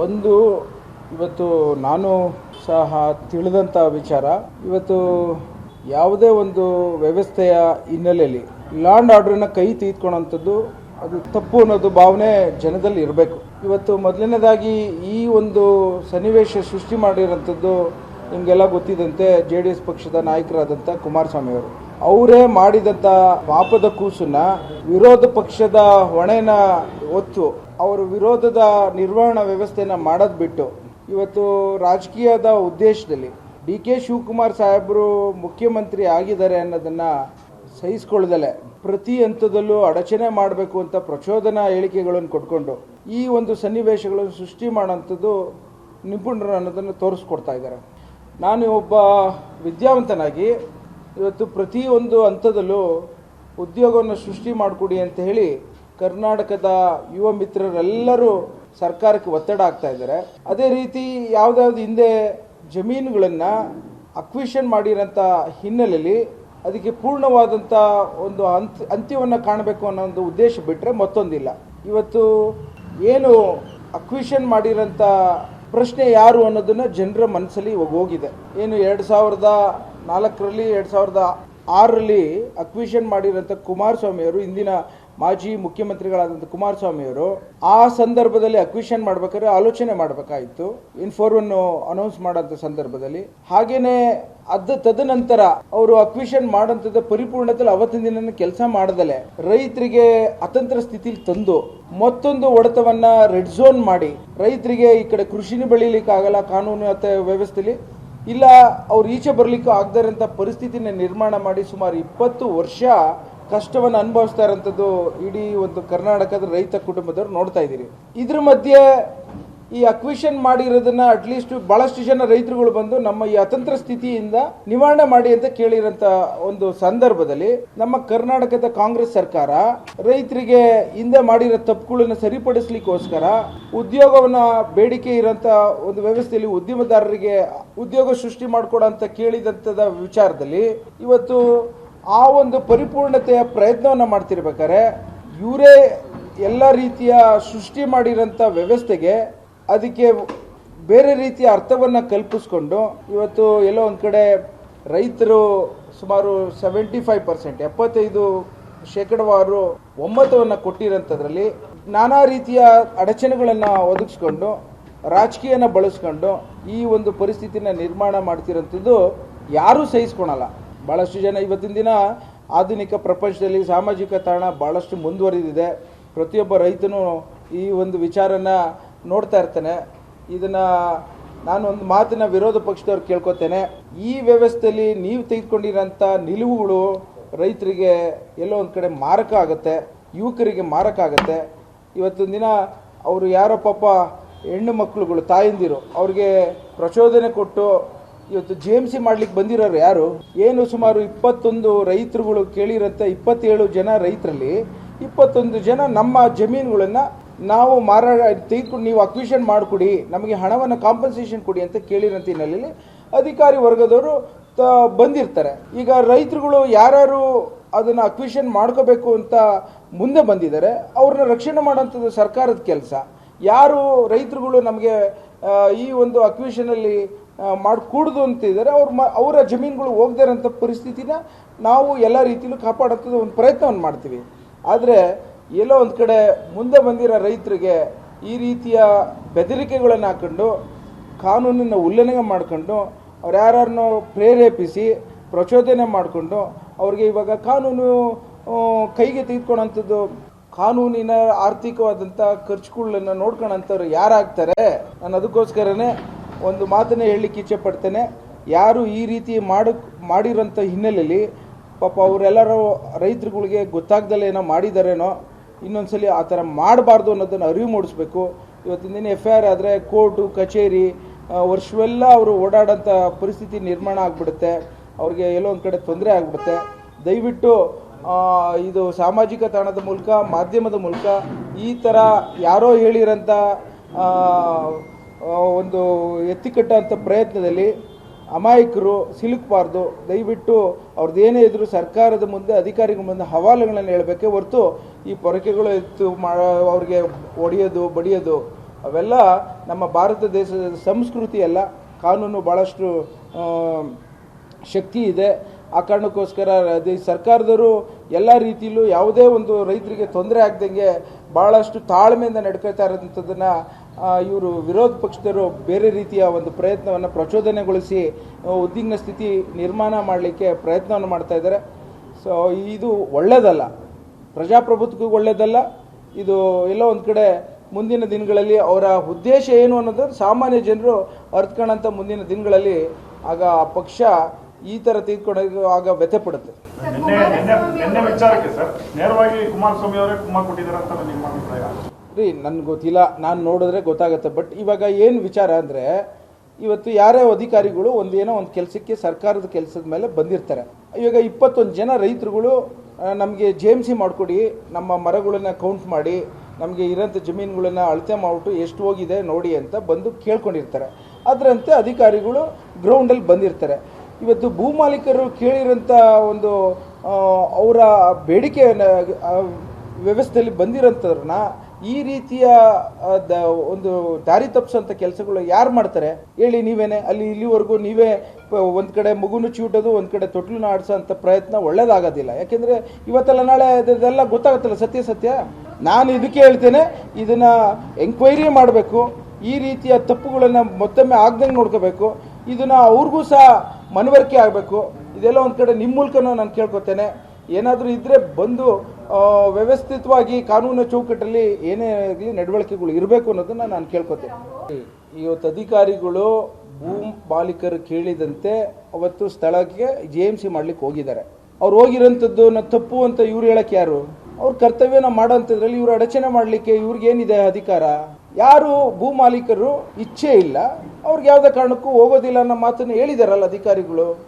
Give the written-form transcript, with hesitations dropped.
ಒಂದು ಇವತ್ತು ನಾನು ಸಹ ತಿಳಿದಂಥ ವಿಚಾರ, ಇವತ್ತು ಯಾವುದೇ ಒಂದು ವ್ಯವಸ್ಥೆಯ ಹಿನ್ನೆಲೆಯಲ್ಲಿ ಲಾ ಆ್ಯಂಡ್ ಆರ್ಡರ್ನ ಕೈ ತೆಗೆದುಕೊಳ್ಳೋಂಥದ್ದು ಅದು ತಪ್ಪು ಅನ್ನೋದು ಭಾವನೆ ಜನದಲ್ಲಿ ಇರಬೇಕು. ಇವತ್ತು ಮೊದಲನೇದಾಗಿ ಈ ಒಂದು ಸನ್ನಿವೇಶ ಸೃಷ್ಟಿ ಮಾಡಿರೋಂಥದ್ದು ನಿಮಗೆಲ್ಲ ಗೊತ್ತಿದ್ದಂತೆ JDS ಪಕ್ಷದ ನಾಯಕರಾದಂಥ ಕುಮಾರಸ್ವಾಮಿ ಅವರು ಅವರೇ ಮಾಡಿದಂಥ ಪಾಪದ ಕೂಸನ್ನ ವಿರೋಧ ಪಕ್ಷದ ಹೊಣೆನ ಹೊತ್ತು ಅವರು ವಿರೋಧದ ನಿರ್ವಹಣಾ ವ್ಯವಸ್ಥೆಯನ್ನು ಮಾಡೋದು ಬಿಟ್ಟು ಇವತ್ತು ರಾಜಕೀಯದ ಉದ್ದೇಶದಲ್ಲಿ DK ಶಿವಕುಮಾರ್ ಸಾಹೇಬರು ಮುಖ್ಯಮಂತ್ರಿ ಆಗಿದ್ದಾರೆ ಅನ್ನೋದನ್ನು ಸಹಿಸಿಕೊಳ್ಳದಲೆ ಪ್ರತಿ ಹಂತದಲ್ಲೂ ಅಡಚಣೆ ಮಾಡಬೇಕು ಅಂತ ಪ್ರಚೋದನಾ ಹೇಳಿಕೆಗಳನ್ನು ಕೊಟ್ಕೊಂಡು ಈ ಒಂದು ಸನ್ನಿವೇಶಗಳನ್ನು ಸೃಷ್ಟಿ ಮಾಡೋಂಥದ್ದು ನಿಪುಣರು ಅನ್ನೋದನ್ನು ತೋರಿಸ್ಕೊಡ್ತಾ ಇದ್ದಾರೆ. ನಾನು ಒಬ್ಬ ವಿದ್ಯಾವಂತನಾಗಿ ಇವತ್ತು ಪ್ರತಿಯೊಂದು ಹಂತದಲ್ಲೂ ಉದ್ಯೋಗವನ್ನು ಸೃಷ್ಟಿ ಮಾಡಿಕೊಡಿ ಅಂತ ಹೇಳಿ ಕರ್ನಾಟಕದ ಯುವ ಮಿತ್ರರೆಲ್ಲರೂ ಸರ್ಕಾರಕ್ಕೆ ಒತ್ತಡ ಆಗ್ತಾ ಇದ್ದಾರೆ. ಅದೇ ರೀತಿ ಯಾವುದಾದ್ರು ಹಿಂದೆ ಜಮೀನುಗಳನ್ನು ಅಕ್ವಿಷನ್ ಮಾಡಿರೋಂಥ ಹಿನ್ನೆಲೆಯಲ್ಲಿ ಅದಕ್ಕೆ ಪೂರ್ಣವಾದಂಥ ಒಂದು ಅಂತ್ಯವನ್ನು ಕಾಣಬೇಕು ಅನ್ನೋ ಒಂದು ಉದ್ದೇಶ ಬಿಟ್ಟರೆ ಮತ್ತೊಂದಿಲ್ಲ. ಇವತ್ತು ಏನು ಅಕ್ವಿಷನ್ ಮಾಡಿರೋಂಥ ಪ್ರಶ್ನೆ ಯಾರು ಅನ್ನೋದನ್ನು ಜನರ ಮನಸ್ಸಲ್ಲಿ ಹೋಗಿದೆ. ಏನು 2004ರಲ್ಲಿ 2006ರಲ್ಲಿ ಅಕ್ವಿಷನ್ ಮಾಡಿರೋಂಥ ಕುಮಾರಸ್ವಾಮಿಯವರು, ಇಂದಿನ ಮಾಜಿ ಮುಖ್ಯಮಂತ್ರಿಗಳಾದಂಥ ಕುಮಾರಸ್ವಾಮಿಯವರು ಆ ಸಂದರ್ಭದಲ್ಲಿ ಅಕ್ವಿಷನ್ ಮಾಡ್ಬೇಕಾದ್ರೆ ಆಲೋಚನೆ ಮಾಡಬೇಕಾಯಿತು, ಇನ್ಫೋರ್ವನ್ನು ಅನೌನ್ಸ್ ಮಾಡೋಂಥ ಸಂದರ್ಭದಲ್ಲಿ. ಹಾಗೇನೆ ತದನಂತರ ಅವರು ಅಕ್ವಿಷನ್ ಮಾಡೋಂಥದ್ದು ಪರಿಪೂರ್ಣತೆಯಲ್ಲಿ ಅವತ್ತಿನ ದಿನ ಕೆಲಸ ಮಾಡದಲೆ ರೈತರಿಗೆ ಅತಂತ್ರ ಸ್ಥಿತಿಲಿ ತಂದು ಮತ್ತೊಂದು ಹೊಡೆತವನ್ನ ರೆಡ್ ಝೋನ್ ಮಾಡಿ ರೈತರಿಗೆ ಈ ಕಡೆ ಕೃಷಿನ ಬೆಳೀಲಿಕ್ಕೆ ಆಗಲ್ಲ ಕಾನೂನು ವ್ಯವಸ್ಥೆಯಲ್ಲಿ, ಇಲ್ಲ ಅವ್ರು ಈಚೆ ಬರಲಿಕ್ಕೂ ಆಗದೇ ಇರೋಂಥ ಪರಿಸ್ಥಿತಿನ ನಿರ್ಮಾಣ ಮಾಡಿ ಸುಮಾರು 20 ವರ್ಷ ಕಷ್ಟವನ್ನು ಅನುಭವಿಸ್ತಾ ಇರೋಂಥದ್ದು ಇಡೀ ಒಂದು ಕರ್ನಾಟಕದ ರೈತ ಕುಟುಂಬದವ್ರು ನೋಡ್ತಾ ಇದ್ದೀರಿ. ಇದ್ರ ಮಧ್ಯೆ ಈ ಅಕ್ವಿಷನ್ ಮಾಡಿರೋದನ್ನ ಅಟ್ಲೀಸ್ಟ್ ಬಹಳಷ್ಟು ಜನ ರೈತರುಗಳು ಬಂದು ನಮ್ಮ ಈ ಅತಂತ್ರ ಸ್ಥಿತಿಯಿಂದ ನಿವಾರಣೆ ಮಾಡಿ ಅಂತ ಕೇಳಿರೋಂಥ ಒಂದು ಸಂದರ್ಭದಲ್ಲಿ ನಮ್ಮ ಕರ್ನಾಟಕದ ಕಾಂಗ್ರೆಸ್ ಸರ್ಕಾರ ರೈತರಿಗೆ ಹಿಂದೆ ಮಾಡಿರೋ ತಪ್ಪುಗಳನ್ನು ಸರಿಪಡಿಸ್ಲಿಕ್ಕೋಸ್ಕರ ಉದ್ಯೋಗವನ್ನ ಬೇಡಿಕೆ ಇರೋಂಥ ಒಂದು ವ್ಯವಸ್ಥೆಯಲ್ಲಿ ಉದ್ಯಮದಾರರಿಗೆ ಉದ್ಯೋಗ ಸೃಷ್ಟಿ ಮಾಡಿಕೊಡೋ ಅಂತ ಕೇಳಿದಂಥದ ವಿಚಾರದಲ್ಲಿ ಇವತ್ತು ಆ ಒಂದು ಪರಿಪೂರ್ಣತೆಯ ಪ್ರಯತ್ನವನ್ನು ಮಾಡ್ತಿರ್ಬೇಕಾದ್ರೆ ಇವರೇ ಎಲ್ಲ ರೀತಿಯ ಸೃಷ್ಟಿ ಮಾಡಿರೋಂಥ ವ್ಯವಸ್ಥೆಗೆ ಅದಕ್ಕೆ ಬೇರೆ ರೀತಿಯ ಅರ್ಥವನ್ನು ಕಲ್ಪಿಸ್ಕೊಂಡು ಇವತ್ತು ಎಲ್ಲೋ ಒಂದು ಕಡೆ ರೈತರು ಸುಮಾರು 75% 75% ಒಮ್ಮತವನ್ನು ಕೊಟ್ಟಿರೋಂಥದ್ರಲ್ಲಿ ನಾನಾ ರೀತಿಯ ಅಡಚಣೆಗಳನ್ನು ಒದಗಿಸ್ಕೊಂಡು ರಾಜಕೀಯನ ಬಳಸ್ಕೊಂಡು ಈ ಒಂದು ಪರಿಸ್ಥಿತಿನ ನಿರ್ಮಾಣ ಮಾಡ್ತಿರೋಂಥದ್ದು ಯಾರೂ ಸಹಿಸ್ಕೊಳಲ್ಲ. ಭಾಳಷ್ಟು ಜನ ಇವತ್ತಿನ ದಿನ ಆಧುನಿಕ ಪ್ರಪಂಚದಲ್ಲಿ ಸಾಮಾಜಿಕ ತಾಣ ಭಾಳಷ್ಟು ಮುಂದುವರಿದಿದೆ. ಪ್ರತಿಯೊಬ್ಬ ರೈತನು ಈ ಒಂದು ವಿಚಾರನ ನೋಡ್ತಾ ಇರ್ತಾನೆ. ಇದನ್ನು ನಾನು ಒಂದು ಮಾತಿನ ವಿರೋಧ ಪಕ್ಷದವ್ರು ಕೇಳ್ಕೊತೇನೆ, ಈ ವ್ಯವಸ್ಥೆಯಲ್ಲಿ ನೀವು ತೆಗೆದುಕೊಂಡಿರೋಂಥ ನಿಲುವುಗಳು ರೈತರಿಗೆ ಎಲ್ಲೋ ಒಂದು ಕಡೆ ಮಾರಕ ಆಗುತ್ತೆ, ಯುವಕರಿಗೆ ಮಾರಕ ಆಗುತ್ತೆ. ಇವತ್ತಿನ ದಿನ ಅವರು ಯಾರೋ ಪಾಪ ಹೆಣ್ಣು ಮಕ್ಕಳುಗಳು ತಾಯಂದಿರು ಅವ್ರಿಗೆ ಪ್ರಚೋದನೆ ಕೊಟ್ಟು ಇವತ್ತು JMC ಮಾಡ್ಲಿಕ್ಕೆ ಬಂದಿರೋರು ಯಾರು? ಏನು ಸುಮಾರು 21 ರೈತರುಗಳು ಕೇಳಿರಂಥ 27 ಜನ ರೈತರಲ್ಲಿ 21 ಜನ ನಮ್ಮ ಜಮೀನುಗಳನ್ನು ನಾವು ತೆಗೆದುಕೊಂಡು ನೀವು ಅಕ್ವಿಷನ್ ಮಾಡಿಕೊಡಿ, ನಮಗೆ ಹಣವನ್ನು ಕಾಂಪನ್ಸೇಷನ್ ಕೊಡಿ ಅಂತ ಕೇಳಿರೋಂಥ ಹಿನ್ನೆಲೆಯಲ್ಲಿ ಅಧಿಕಾರಿ ವರ್ಗದವರು ಬಂದಿರ್ತಾರೆ. ಈಗ ರೈತರುಗಳು ಯಾರು ಅದನ್ನು ಅಕ್ವಿಷನ್ ಮಾಡ್ಕೋಬೇಕು ಅಂತ ಮುಂದೆ ಬಂದಿದ್ದಾರೆ ಅವ್ರನ್ನ ರಕ್ಷಣೆ ಮಾಡೋಂಥದ್ದು ಸರ್ಕಾರದ ಕೆಲಸ. ಯಾರು ರೈತರುಗಳು ನಮಗೆ ಈ ಒಂದು ಅಕ್ವಿಷನಲ್ಲಿ ಮಾಡಿಕೂಡ್ದು ಅಂತಿದ್ದಾರೆ ಅವರ ಜಮೀನುಗಳು ಹೋಗದೇ ಇರೋಂಥ ಪರಿಸ್ಥಿತಿನ ನಾವು ಎಲ್ಲ ರೀತಿಯಲ್ಲೂ ಕಾಪಾಡೋಂಥದ್ದು ಒಂದು ಪ್ರಯತ್ನವನ್ನು ಮಾಡ್ತೀವಿ. ಆದರೆ ಎಲ್ಲೋ ಒಂದು ಕಡೆ ಮುಂದೆ ಬಂದಿರೋ ರೈತರಿಗೆ ಈ ರೀತಿಯ ಬೆದರಿಕೆಗಳನ್ನು ಹಾಕೊಂಡು ಕಾನೂನನ್ನು ಉಲ್ಲಂಘನೆ ಮಾಡಿಕೊಂಡು ಅವ್ರು ಯಾರನ್ನು ಪ್ರೇರೇಪಿಸಿ ಪ್ರಚೋದನೆ ಮಾಡಿಕೊಂಡು ಅವ್ರಿಗೆ ಇವಾಗ ಕಾನೂನು ಕೈಗೆ ತೆಗೆದುಕೊಳ್ಳೋಂಥದ್ದು ಕಾನೂನಿನ ಆರ್ಥಿಕವಾದಂಥ ಖರ್ಚುಗಳನ್ನು ನೋಡ್ಕೊಳ್ಳೋಂಥವ್ರು ಯಾರಾಗ್ತಾರೆ? ನಾನು ಅದಕ್ಕೋಸ್ಕರನೇ ಒಂದು ಮಾತನ್ನೇ ಹೇಳಲಿಕ್ಕೆ ಇಚ್ಛೆ ಪಡ್ತೇನೆ. ಯಾರು ಈ ರೀತಿ ಮಾಡಿರೋಂಥ ಹಿನ್ನೆಲೆಯಲ್ಲಿ ಪಾಪ ಅವರೆಲ್ಲರೂ ರೈತರುಗಳಿಗೆ ಗೊತ್ತಾಗ್ದಲ್ಲೇ ಏನೋ ಮಾಡಿದಾರೇನೋ, ಇನ್ನೊಂದ್ಸಲಿ ಆ ಥರ ಮಾಡಬಾರ್ದು ಅನ್ನೋದನ್ನು ಅರಿವು ಮೂಡಿಸ್ಬೇಕು. ಇವತ್ತಿನ ದಿನ FIR ಆದರೆ ಕೋರ್ಟು ಕಚೇರಿ ವರ್ಷವೆಲ್ಲ ಅವರು ಓಡಾಡೋಂಥ ಪರಿಸ್ಥಿತಿ ನಿರ್ಮಾಣ ಆಗಿಬಿಡುತ್ತೆ, ಅವ್ರಿಗೆ ಎಲ್ಲೋ ಒಂದು ಕಡೆ ತೊಂದರೆ ಆಗಿಬಿಡುತ್ತೆ. ದಯವಿಟ್ಟು ಇದು ಸಾಮಾಜಿಕ ತಾಣದ ಮೂಲಕ ಮಾಧ್ಯಮದ ಮೂಲಕ ಈ ಥರ ಯಾರೋ ಹೇಳಿರೋಂಥ ಒಂದು ಎತ್ತಿಕಟ್ಟುವಂಥ ಪ್ರಯತ್ನದಲ್ಲಿ ಅಮಾಯಕರು ಸಿಲುಕಬಾರ್ದು. ದಯವಿಟ್ಟು ಅವ್ರದ್ದೇನೇ ಇದ್ರೂ ಸರ್ಕಾರದ ಮುಂದೆ ಅಧಿಕಾರಿಗಳ ಮುಂದೆ ಹವಾಲುಗಳನ್ನು ಹೇಳಬೇಕೇ ಹೊರತು ಈ ಪೊರಕೆಗಳು ಎತ್ತು ಅವ್ರಿಗೆ ಹೊಡೆಯೋದು ಬಡಿಯೋದು ಅವೆಲ್ಲ ನಮ್ಮ ಭಾರತ ದೇಶದ ಸಂಸ್ಕೃತಿ ಅಲ್ಲ. ಕಾನೂನು ಭಾಳಷ್ಟು ಶಕ್ತಿ ಇದೆ. ಆ ಕಾರಣಕ್ಕೋಸ್ಕರ ಸರ್ಕಾರದವರು ಎಲ್ಲ ರೀತಿಯಲ್ಲೂ ಯಾವುದೇ ಒಂದು ರೈತರಿಗೆ ತೊಂದರೆ ಆಗ್ದಂಗೆ ಭಾಳಷ್ಟು ತಾಳ್ಮೆಯಿಂದ ನಡ್ಕೊಳ್ತಾ ಇರೋಂಥದ್ದನ್ನು ಇವರು ವಿರೋಧ ಪಕ್ಷದವರು ಬೇರೆ ರೀತಿಯ ಒಂದು ಪ್ರಯತ್ನವನ್ನು ಪ್ರಚೋದನೆಗೊಳಿಸಿ ಉದ್ವಿಗ್ನ ಸ್ಥಿತಿ ನಿರ್ಮಾಣ ಮಾಡಲಿಕ್ಕೆ ಪ್ರಯತ್ನವನ್ನು ಮಾಡ್ತಾ ಇದ್ದಾರೆ. ಸೊ ಇದು ಒಳ್ಳೆಯದಲ್ಲ, ಪ್ರಜಾಪ್ರಭುತ್ವಕ್ಕೂ ಒಳ್ಳೆಯದಲ್ಲ. ಇದು ಎಲ್ಲೋ ಒಂದು ಕಡೆ ಮುಂದಿನ ದಿನಗಳಲ್ಲಿ ಅವರ ಉದ್ದೇಶ ಏನು ಅನ್ನೋದು ಸಾಮಾನ್ಯ ಜನರು ಅರ್ಥಕೊಳ್ಳೋಂಥ ಮುಂದಿನ ದಿನಗಳಲ್ಲಿ ಆಗ ಆ ಪಕ್ಷ ಈ ಥರ ತೆಗೆದುಕೊಂಡಾಗ ಆಗ ವ್ಯಥೆ ಪಡುತ್ತೆ. ವಿಚಾರಕ್ಕೆ ಸರ್ ನೇರವಾಗಿ ಕುಮಾರಸ್ವಾಮಿ ಅವರೇ ಕುಮಾರ್ ಕೊಟ್ಟಿದ್ದಾರೆ ಅಂತ ನಿಮ್ಮ ಅಭಿಪ್ರಾಯ? ರೀ, ನನಗೆ ಗೊತ್ತಿಲ್ಲ, ನಾನು ನೋಡಿದ್ರೆ ಗೊತ್ತಾಗುತ್ತೆ. ಬಟ್ ಇವಾಗ ಏನು ವಿಚಾರ ಅಂದರೆ, ಇವತ್ತು ಯಾರೇ ಅಧಿಕಾರಿಗಳು ಏನೋ ಒಂದು ಕೆಲಸಕ್ಕೆ ಸರ್ಕಾರದ ಕೆಲಸದ ಮೇಲೆ ಬಂದಿರ್ತಾರೆ. ಇವಾಗ 21 ಜನ ರೈತರುಗಳು ನಮಗೆ JMC ಮಾಡಿಕೊಡಿ, ನಮ್ಮ ಮರಗಳನ್ನ ಕೌಂಟ್ ಮಾಡಿ, ನಮಗೆ ಇರೋಂಥ ಜಮೀನುಗಳನ್ನ ಅಳತೆ ಮಾಡಿಬಿಟ್ಟು ಎಷ್ಟು ಹೋಗಿದೆ ನೋಡಿ ಅಂತ ಬಂದು ಕೇಳ್ಕೊಂಡಿರ್ತಾರೆ. ಅದರಂತೆ ಅಧಿಕಾರಿಗಳು ಗ್ರೌಂಡಲ್ಲಿ ಬಂದಿರ್ತಾರೆ. ಇವತ್ತು ಭೂಮಾಲೀಕರು ಕೇಳಿರೋಂಥ ಒಂದು ಅವರ ಬೇಡಿಕೆ ವ್ಯವಸ್ಥೆಯಲ್ಲಿ ಬಂದಿರೋಂಥವ್ರನ್ನ ಈ ರೀತಿಯ ಒಂದು ದಾರಿ ತಪ್ಪಿಸೋಂಥ ಕೆಲಸಗಳು ಯಾರು ಮಾಡ್ತಾರೆ ಹೇಳಿ ನೀವೇನೆ? ಅಲ್ಲಿ ಇಲ್ಲಿವರೆಗೂ ನೀವೇ ಒಂದು ಕಡೆ ಮಗುನು ಚೂಟೋದು, ಒಂದು ಕಡೆ ತೊಟ್ಲನ್ನ ಆಡಿಸೋಂಥ ಪ್ರಯತ್ನ ಒಳ್ಳೇದಾಗೋದಿಲ್ಲ. ಯಾಕೆಂದರೆ ಇವತ್ತೆಲ್ಲ ನಾಳೆ ಅದೆಲ್ಲ ಗೊತ್ತಾಗುತ್ತಲ್ಲ ಸತ್ಯ. ನಾನು ಇದಕ್ಕೆ ಹೇಳ್ತೇನೆ, ಇದನ್ನು ಎಂಕ್ವೈರಿ ಮಾಡಬೇಕು. ಈ ರೀತಿಯ ತಪ್ಪುಗಳನ್ನು ಮತ್ತೊಮ್ಮೆ ಆಗ್ದಂಗೆ ನೋಡ್ಕೋಬೇಕು. ಇದನ್ನು ಅವ್ರಿಗೂ ಸಹ ಮನವರಿಕೆ ಆಗಬೇಕು. ಇದೆಲ್ಲ ಒಂದು ಕಡೆ ನಿಮ್ಮ ಮೂಲಕನೂ ನಾನು ಕೇಳ್ಕೊತೇನೆ. ಏನಾದರೂ ಇದ್ದರೆ ಬಂದು ವ್ಯವಸ್ಥಿತವಾಗಿ ಕಾನೂನು ಚೌಕಟ್ಟಲ್ಲಿ ಏನೇ ಆಗಲಿ ನಡವಳಿಕೆಗಳು ಇರಬೇಕು ಅನ್ನೋದನ್ನು ನಾನು ಕೇಳ್ಕೊತೇನೆ. ಇವತ್ತು ಅಧಿಕಾರಿಗಳು ಭೂ ಮಾಲೀಕರು ಕೇಳಿದಂತೆ ಅವತ್ತು ಸ್ಥಳಕ್ಕೆ JMC ಮಾಡಲಿಕ್ಕೆ ಹೋಗಿದ್ದಾರೆ. ಅವ್ರು ಹೋಗಿರೋಂಥದ್ದು ತಪ್ಪು ಅಂತ ಇವ್ರು ಹೇಳಕ್ಕೆ ಯಾರು? ಅವ್ರ ಕರ್ತವ್ಯನ ಮಾಡೋಂಥದ್ರಲ್ಲಿ ಇವರು ಅಡಚಣೆ ಮಾಡಲಿಕ್ಕೆ ಇವ್ರಿಗೇನಿದೆ ಅಧಿಕಾರ? ಯಾರು ಭೂ ಮಾಲೀಕರು ಇಚ್ಛೆ ಇಲ್ಲ, ಅವ್ರಿಗೆ ಯಾವುದೇ ಕಾರಣಕ್ಕೂ ಹೋಗೋದಿಲ್ಲ ಅನ್ನೋ ಮಾತನ್ನು ಹೇಳಿದಾರಲ್ಲ ಅಧಿಕಾರಿಗಳು.